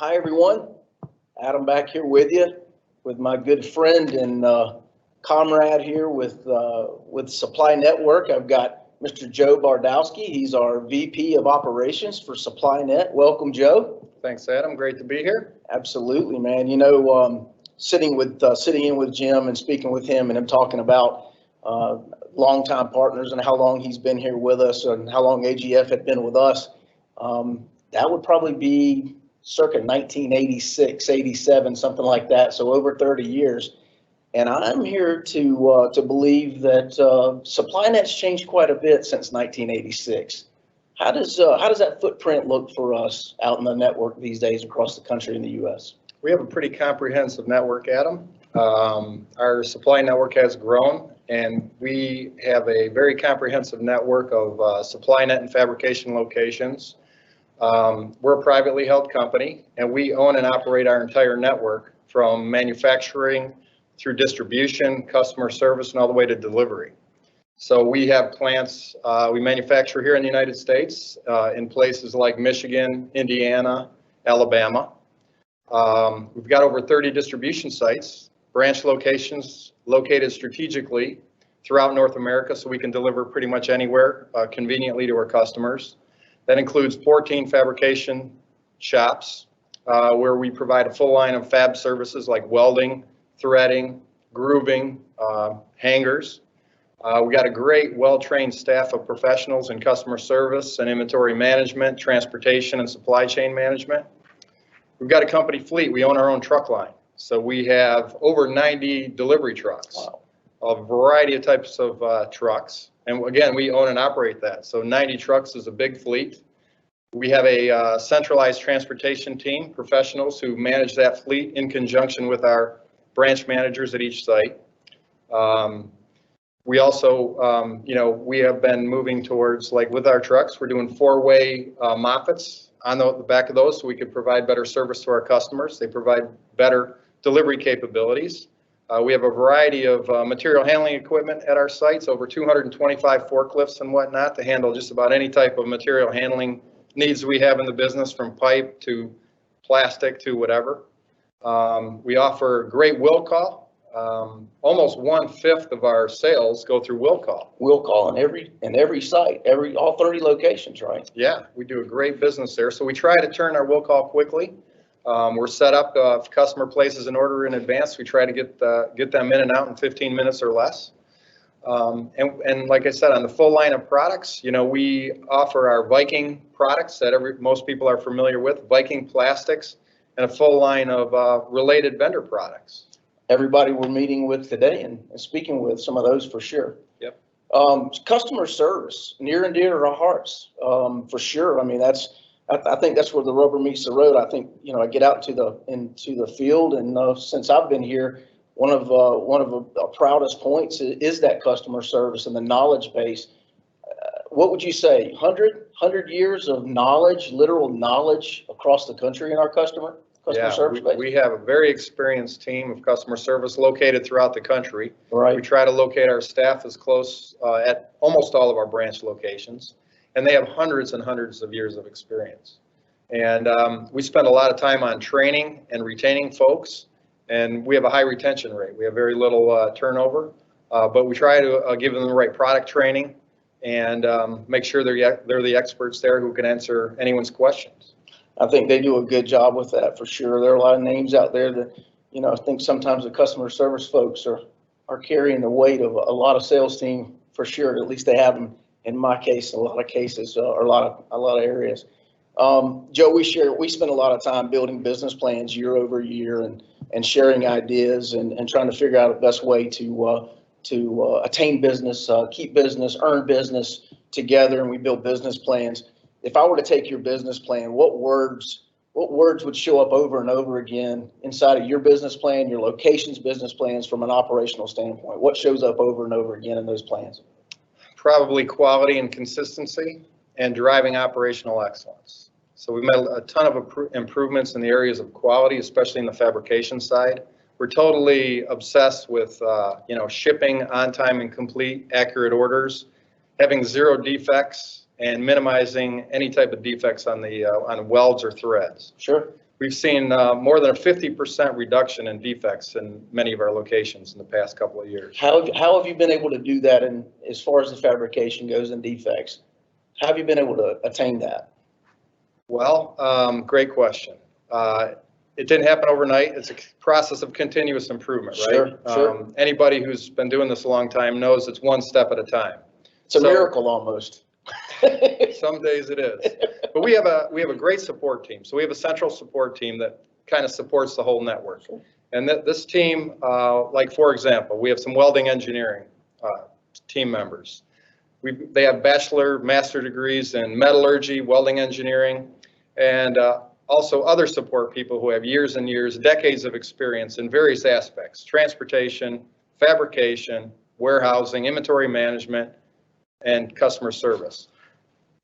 Hi, everyone. Adam back here with you, with my good friend and comrade here with Supply Network. I've got Mr. Joe Bardowski. He's our VP of Operations for SupplyNet. Welcome, Joe. Thanks, Adam. Great to be here. Absolutely, man. You know, sitting in with Jim and speaking with him and him talking about longtime partners and how long he's been here with us and how long AGF had been with us. That would probably be circa 1986, 87, something like that. So over 30 years. And I'm here to believe that SupplyNet's changed quite a bit since 1986. How does that footprint look for us out in the network these days across the country in the U.S.? We have a pretty comprehensive network, Adam. Our supply network has grown, and we have a very comprehensive network of SupplyNet and fabrication locations. We're a privately held company, and we own and operate our entire network from manufacturing through distribution, customer service, and all the way to delivery. So we have plants, we manufacture here in the United States in places like Michigan, Indiana, Alabama. We've got over 30 distribution sites, branch locations located strategically throughout North America, so we can deliver pretty much anywhere conveniently to our customers. That includes 14 fabrication shops where we provide a full line of fab services like welding, threading, grooving, hangers. We got a great, well-trained staff of professionals in customer service and inventory management, transportation, and supply chain management. We've got a company fleet. We own our own truck line. So we have over 90 delivery trucks, wow, a variety of types of trucks. And again, we own and operate that. So 90 trucks is a big fleet. We have a centralized transportation team, professionals who manage that fleet in conjunction with our branch managers at each site. We also, we have been moving towards, like with our trucks, we're doing four-way moffets on the back of those so we could provide better service to our customers. They provide better delivery capabilities. We have a variety of material handling equipment at our sites, over 225 forklifts and whatnot to handle just about any type of material handling needs we have in the business, from pipe to plastic to whatever. We offer great will call. Almost 1/5 of our sales go through will call. Will call in every site, all 30 locations, right? Yeah, we do a great business there. So we try to turn our will call quickly. We're set up, if customer places an order in advance, we try to get them in and out in 15 minutes or less. And like I said, on the full line of products, we offer our Viking products that most people are familiar with, Viking plastics, and a full line of related vendor products. Everybody we're meeting with today and speaking with, some of those for sure. Yep. Customer service, near and dear to our hearts, for sure. I mean, I think that's where the rubber meets the road. I think, I get out into the field, and since I've been here, one of the proudest points is that customer service and the knowledge base. What would you say, 100 years of knowledge, literal knowledge across the country in our customer service base? We have a very experienced team of customer service located throughout the country. Right. We try to locate our staff as close at almost all of our branch locations, and they have hundreds and hundreds of years of experience. And we spend a lot of time on training and retaining folks, and we have a high retention rate. We have very little turnover, but we try to give them the right product training and make sure they're the experts there who can answer anyone's questions. I think they do a good job with that for sure. There are a lot of names out there that, I think sometimes the customer service folks are carrying the weight of a lot of sales team for sure. At least they have them in my case, a lot of cases, or a lot of areas. Joe, we spend a lot of time building business plans year over year and sharing ideas and trying to figure out the best way to attain business, keep business, earn business together, and we build business plans. If I were to take your business plan, what words would show up over and over again inside of your business plan, your location's business plans from an operational standpoint? What shows up over and over again in those plans? Probably quality and consistency and driving operational excellence. So we've made a ton of improvements in the areas of quality, especially in the fabrication side. We're totally obsessed with shipping on time and complete, accurate orders, having zero defects, and minimizing any type of defects on the on welds or threads. Sure. we've seen more than a 50% reduction in defects in many of our locations in the past couple of years. How have you been able to do that? And as far as the fabrication goes and defects, how have you been able to attain that? Well, great question. It didn't happen overnight. It's a process of continuous improvement, right? Sure. Anybody who's been doing this a long time knows it's one step at a time. It's a miracle almost. Some days it is. But we have a great support team. So we have a central support team that kind of supports the whole network. And this team, like for example, we have some welding engineering team members. They have bachelor, master degrees in metallurgy, welding engineering, and also other support people who have years and years, decades of experience in various aspects: transportation, fabrication, warehousing, inventory management, and customer service.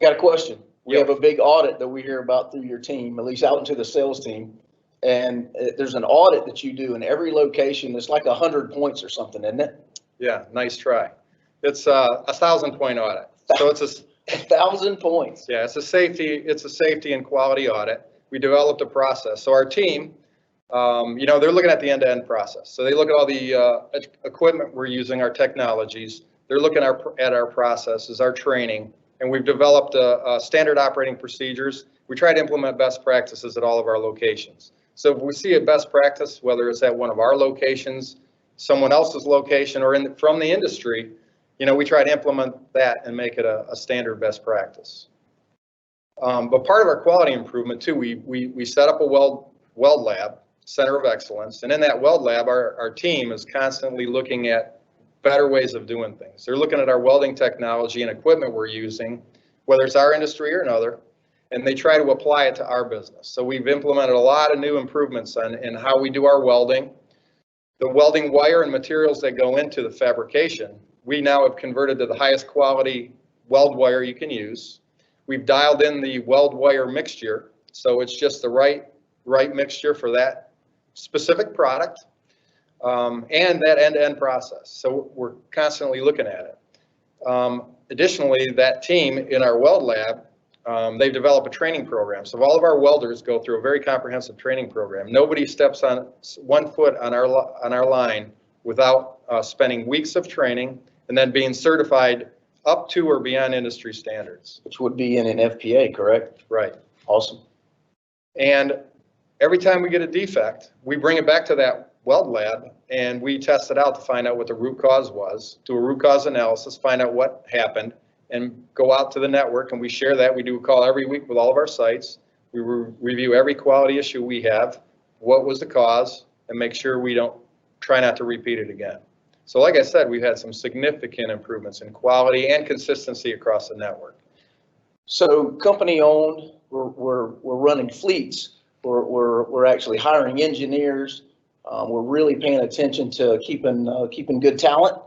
Got a question. We have a big audit that we hear about through your team, at least out into the sales team. And there's an audit that you do in every location. It's like 100 points or something, isn't it? Yeah, nice try. It's a 1,000-point audit. So it's 1,000 points. Yeah, it's a safety and quality audit. We developed a process. So our team, they're looking at the end-to-end process. So they look at all the equipment we're using, our technologies. They're looking at our processes, our training, and we've developed standard operating procedures. We try to implement best practices at all of our locations. So if we see a best practice, whether it's at one of our locations, someone else's location, or from the industry, we try to implement that and make it a standard best practice. But part of our quality improvement too, we set up a weld lab, center of excellence, and in that weld lab, our team is constantly looking at better ways of doing things. They're looking at our welding technology and equipment we're using, whether it's our industry or another, and they try to apply it to our business. So we've implemented a lot of new improvements in how we do our welding. The welding wire and materials that go into the fabrication, we now have converted to the highest quality weld wire you can use. We've dialed in the weld wire mixture, so it's just the right mixture for that specific product, and that end-to-end process. So we're constantly looking at it. Additionally, that team in our weld lab, they've developed a training program. So all of our welders go through a very comprehensive training program. Nobody steps on one foot on our line without spending weeks of training and then being certified up to or beyond industry standards. Which would be in an FPA, correct? Right. Awesome. And every time we get a defect, we bring it back to that weld lab and we test it out to find out what the root cause was, do a root cause analysis, find out what happened, and go out to the network, and we share that. We do a call every week with all of our sites. We review every quality issue we have, what was the cause, and make sure we don't try not to repeat it again. So like I said, we've had some significant improvements in quality and consistency across the network. So company owned, we're running fleets, we're actually hiring engineers, we're really paying attention to keeping good talent,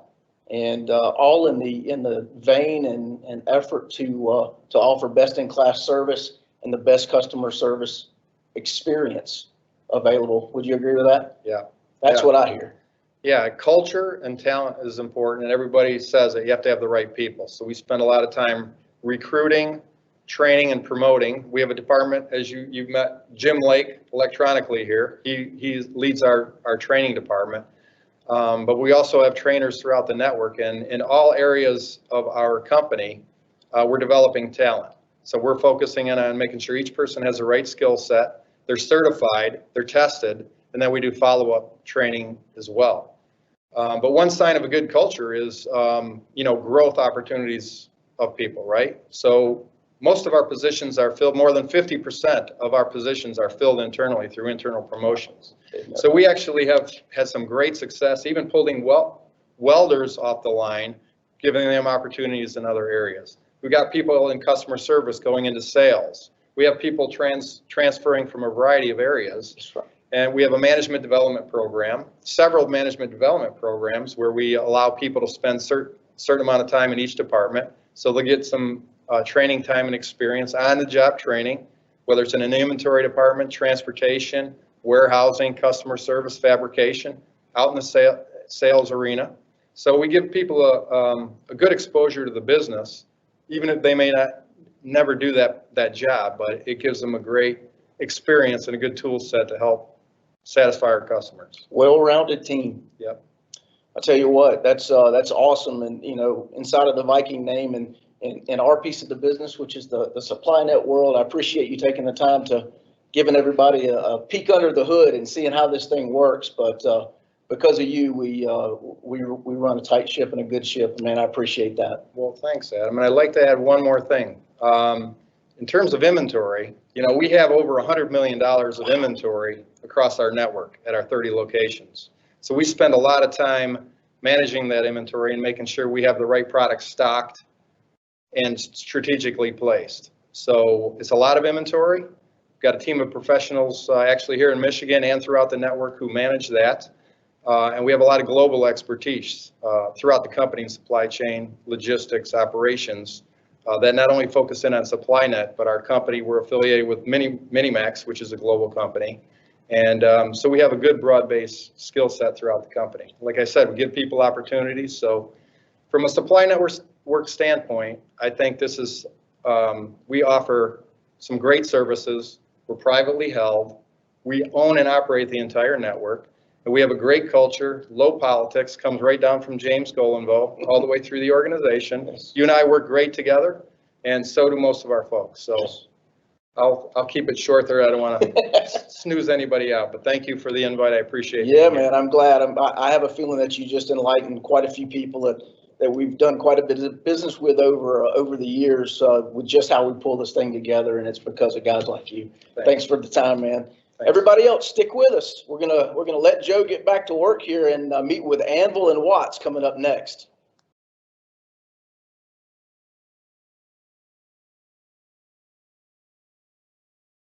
and all in the vein and effort to offer best-in-class service and the best customer service experience available. Would you agree with that? Yeah. That's what I hear. Yeah, culture and talent is important, and everybody says that you have to have the right people. So we spend a lot of time recruiting, training, and promoting. We have a department, as you've met Jim Lake electronically here. He leads our training department. But we also have trainers throughout the network, and in all areas of our company, we're developing talent. So we're focusing in on making sure each person has the right skill set, they're certified, they're tested, and then we do follow-up training as well. But one sign of a good culture is, growth opportunities of people, right? So most of our positions are filled, more than 50% of our positions are filled internally through internal promotions. So we actually have had some great success, even pulling welders off the line, giving them opportunities in other areas. We've got people in customer service going into sales. We have people transferring from a variety of areas. That's right. And we have a management development program, several management development programs where we allow people to spend certain amount of time in each department. So they'll get some training time and experience on the job training, whether it's in an inventory department, transportation, warehousing, customer service, fabrication, out in the sales arena. So we give people a good exposure to the business, even if they may never do that job, but it gives them a great experience and a good tool set to help satisfy our customers. Well-rounded team. Yep. I tell you what, that's awesome. And, you know, inside of the Viking name and our piece of the business, which is the SupplyNet world, I appreciate you taking the time to giving everybody a peek under the hood and seeing how this thing works. But because of you, we run a tight ship and a good ship. Man, I appreciate that. Well, thanks, Adam. And I'd like to add one more thing. In terms of inventory, you know, we have over $100 million of inventory across our network at our 30 locations. So we spend a lot of time managing that inventory and making sure we have the right products stocked and strategically placed. So it's a lot of inventory. We've got a team of professionals actually here in Michigan and throughout the network who manage that. And we have a lot of global expertise throughout the company in supply chain, logistics, operations that not only focus in on SupplyNet, but our company, we're affiliated with Minimax, which is a global company. And so we have a good broad-based skill set throughout the company. Like I said, we give people opportunities. So from a supply network standpoint, I think this is, we offer some great services. We're privately held. We own and operate the entire network. And we have a great culture, low politics, comes right down from James Golenbo all the way through the organization. Yes. You and I work great together, and so do most of our folks. So I'll keep it short there. I don't want to snooze anybody out, but thank you for the invite. I appreciate it. Yeah, man, I'm glad. I have a feeling that you just enlightened quite a few people that we've done quite a bit of business with over the years with just how we pull this thing together, and it's because of guys like you. Thanks for the time, man. Thanks. Everybody else, stick with us. We're gonna let Joe get back to work here and meet with Anvil and Watts coming up next.